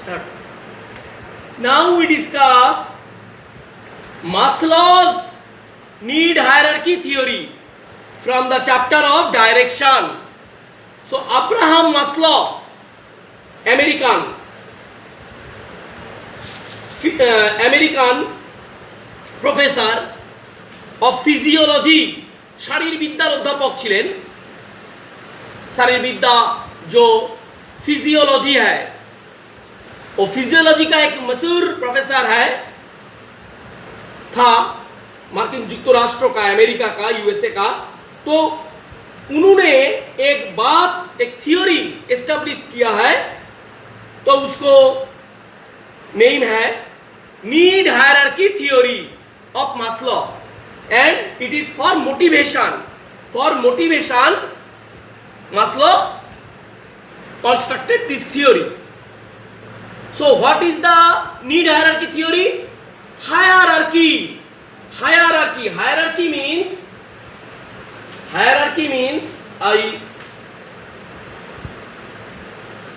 Start. Now we discuss Maslow's need hierarchy theory from the chapter of direction. So Abraham Maslow, American professor of physiology, শারীরবিদ্যার অধ্যাপক ছিলেন। शारीरविद्या जो physiology है वो physiology का एक मशहूर प्रोफेसर है था मार्किन युक्तराष्ट्र का, अमेरिका का, यूएसए का। तो उन्होंने एक बात, एक थियोरी एस्टेब्लिश किया है, तो उसको नेम है need hierarchy theory of Maslow and it is for motivation. Maslow constructed this theory. So what is the need hierarchy theory? Hierarchy means I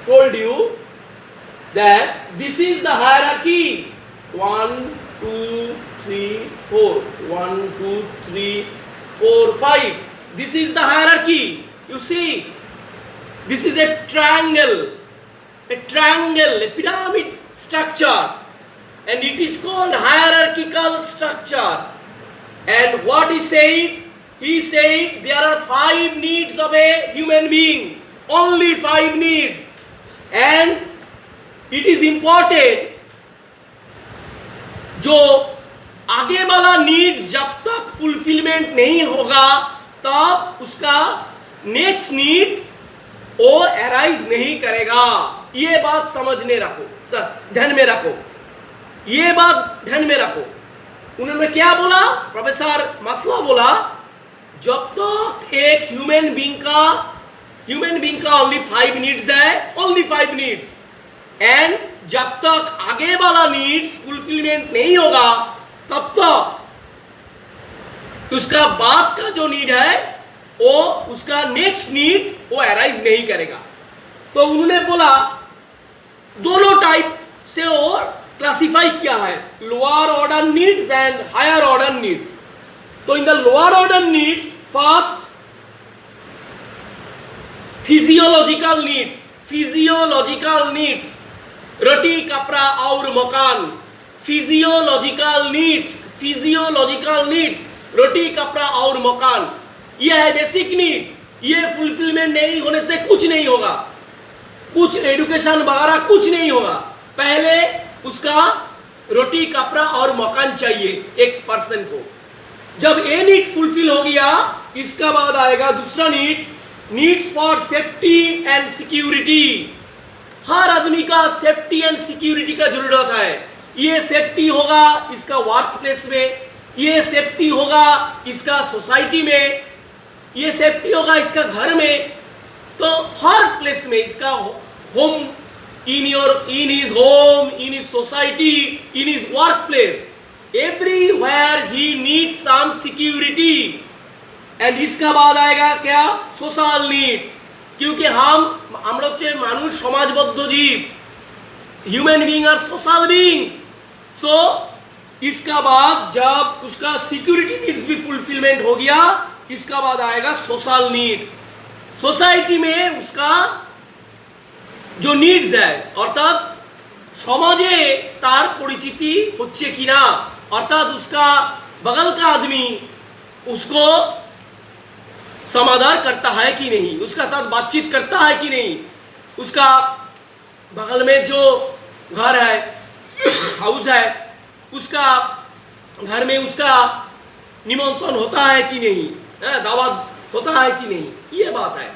told you that this is the hierarchy. 1 2 3 4 1 2 3 4 5. This is the hierarchy. You see, this is a triangle, a pyramid structure, and it is called hierarchical structure. And what he said? He said there are 5 needs of a human being, only 5 needs, and it is important जो आगे वाला needs जब तक fulfillment नहीं होगा तब उसका next need वो अराइज नहीं करेगा। ये बात समझने रखो सर, ध्यान में रखो, ये बात ध्यान में रखो। उन्होंने क्या बोला? प्रोफेसर मास्लो बोला जब तक एक ह्यूमन बीइंग का ओनली 5 नीड्स है, ओनली 5 नीड्स, एंड जब तक आगे वाला नीड्स फुलफिलमेंट नहीं होगा तब तक उसका बाद का जो नीड है वो उसका नेक्स्ट नीड वो अराइज नहीं करेगा। तो उन्होंने बोला दोनों टाइप से और क्लासिफाई किया है, lower order needs and higher order needs. तो in the lower order needs first physiological needs, रोटी कपड़ा और मकान। फिजियोलॉजिकल नीड्स, रोटी कपड़ा और मकान, ये है बेसिक नीड। ये फुलफिलमेंट नहीं होने से कुछ नहीं होगा, कुछ एजुकेशन वगैरह कुछ नहीं होगा। पहले उसका रोटी कपड़ा और मकान चाहिए एक पर्सन को। जब ये नीड फुलफिल हो गया, इसका बाद आएगा दूसरा needs for safety and security. हर आदमी का सेफ्टी एंड सिक्योरिटी का जरूरत है। ये सेफ्टी होगा इसका वर्क प्लेस में, ये सेफ्टी होगा इसका सोसाइटी में, ये सेफ्टी होगा इसका घर में। तो हर प्लेस में इसका home, in his home, in his society, in his work place, everywhere ही नीड्स सम सिक्योरिटी। एंड इसका बाद आएगा क्या? सोशल नीड्स, क्योंकि हम लोग जो मानुष समाजबद्ध जीव, human being are social beings. So इसका बाद जब उसका सिक्योरिटी नीड्स भी फुलफिलमेंट हो गया, इसका बाद आएगा सोशल नीड्स। सोसाइटी में उसका जो नीड्स है अर्थात समाजे तार परिचिति होच्छे किना, अर्थात उसका बगल का आदमी उसको समाधान करता है कि नहीं, उसका साथ बातचीत करता है कि नहीं, उसका बगल में जो घर है, हाउस है, उसका घर में उसका निमंत्रण होता है कि नहीं, दावत होता है कि नहीं, ये बात है।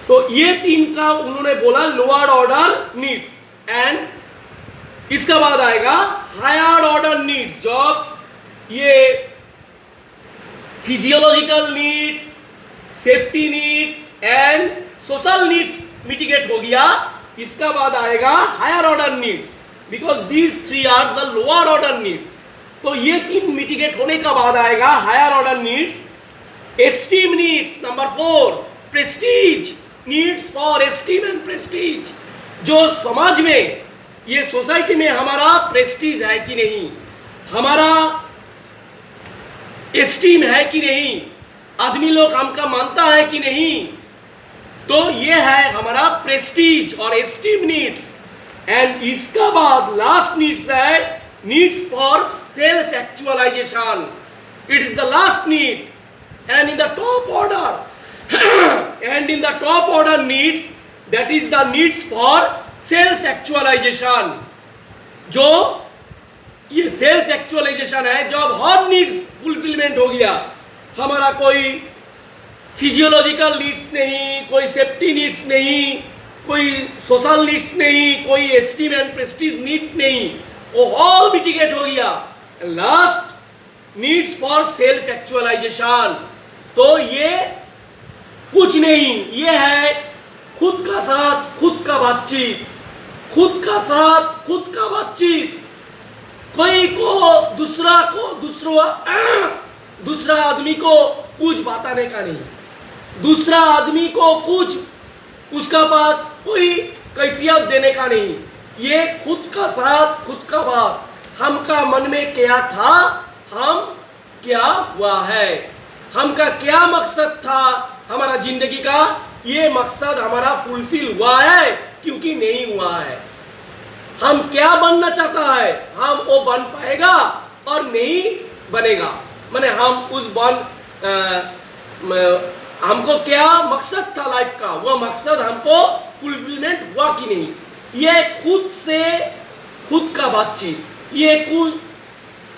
तो ये 3 का उन्होंने बोला लोअर ऑर्डर नीड्स। एंड इसका बाद आएगा हायर ऑर्डर नीड्स। जब ये physiological needs, safety needs and social needs mitigate हो गया, इसका बाद आएगा higher order needs, because these 3 are the lower order needs. तो ये 3 मिटिगेट होने का बाद आएगा higher order needs. Esteem needs, number 4 prestige, needs for esteem and prestige. जो समाज में, ये सोसाइटी में हमारा प्रेस्टीज है कि नहीं, हमारा एस्टीम है कि नहीं, आदमी लोग हमका मानता है कि नहीं, तो ये है हमारा प्रेस्टीज और एस्टीम नीड्स। एंड इसका बाद लास्ट नीड्स है needs for self actualization. It is the last need and in the top order and in the top order needs, that is the needs for self actualization. जो ये self actualisation है, जब हर needs fulfilment हो गया, हमारा कोई physiological needs नहीं, कोई सेफ्टी नीड्स नहीं, कोई सोशल नीड्स नहीं, कोई एस्टीम एंड प्रेस्टीज नीड नहीं, वो ऑल मिटिगेट हो गया। Last needs for self actualization, तो ये कुछ नहीं, ये है खुद का साथ खुद का बातचीत, खुद का साथ खुद का बातचीत। कोई को दूसरा आदमी को कुछ बताने का नहीं, दूसरा आदमी को कुछ उसका पास कोई कैफियत देने का नहीं। ये खुद का साथ खुद का बात, हमका मन में क्या था, हम क्या हुआ है, हमका क्या मकसद था हमारा जिंदगी का, ये मकसद हमारा फुलफिल हुआ है क्योंकि नहीं हुआ है। हम क्या बनना चाहता है, हम वो बन पाएगा और नहीं बनेगा, माने हम उस हमको क्या मकसद था लाइफ का, वो मकसद हमको फुलफिलमेंट हुआ कि नहीं। ये खुद से खुद का बातचीत, ये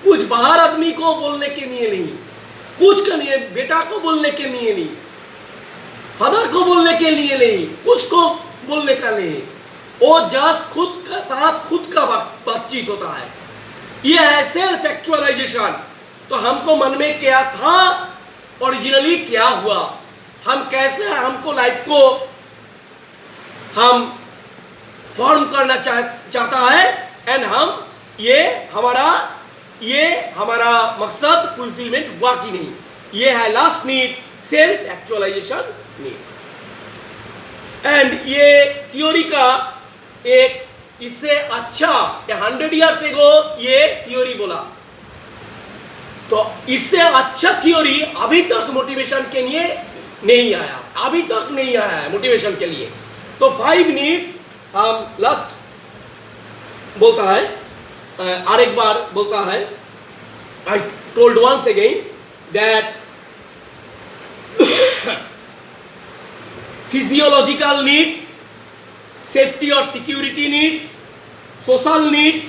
कुछ बाहर आदमी को बोलने के लिए नहीं, कुछ का नहीं, बेटा को बोलने के लिए नहीं, फादर को बोलने के लिए नहीं, कुछ को बोलने का नहीं, वो जस्ट खुद का साथ खुद का बातचीत होता है। ये है सेल्फ एक्चुअलाइजेशन। तो हमको मन में क्या था, ओरिजिनली क्या हुआ, हम कैसे हमको लाइफ को हम फॉर्म करना चाहता है, एंड हम ये हमारा मकसद फुलफिलमेंट हुआ कि नहीं। ये है last need, self actualization needs. And ये थ्योरी का एक इससे अच्छा 100 ईयर्स एगो ये थ्योरी बोला, तो इससे अच्छा थ्योरी अभी तक मोटिवेशन के लिए नहीं आया, अभी तक नहीं आया है मोटिवेशन के लिए। तो 5 नीड्स हम लास्ट बोलता है, और एक बार बोलता है, I told once again that physiological needs, safety और security needs, social needs,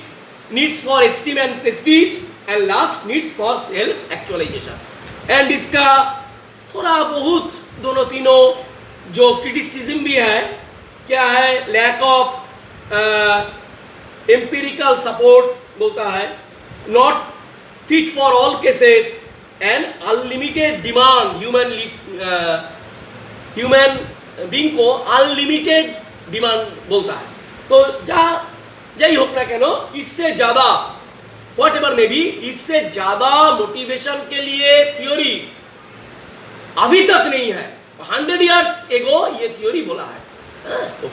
needs for esteem and prestige, and last needs for self actualisation. And इसका थोड़ा बहुत दोनों तीनों जो क्रिटिसिज्म भी है, क्या है, लैक ऑफ एम्पिरिकल सपोर्ट बोलता है, not fit for all cases, and unlimited demand, human being को अनलिमिटेड डिमांड बोलता है। तो যাই হোক না কেন, इससे ज़्यादा वॉट एवर में भी, इससे ज़्यादा मोटिवेशन के लिए थ्योरी अभी तक नहीं है। 100 ईयर्स एगो ये थ्योरी बोला है। तो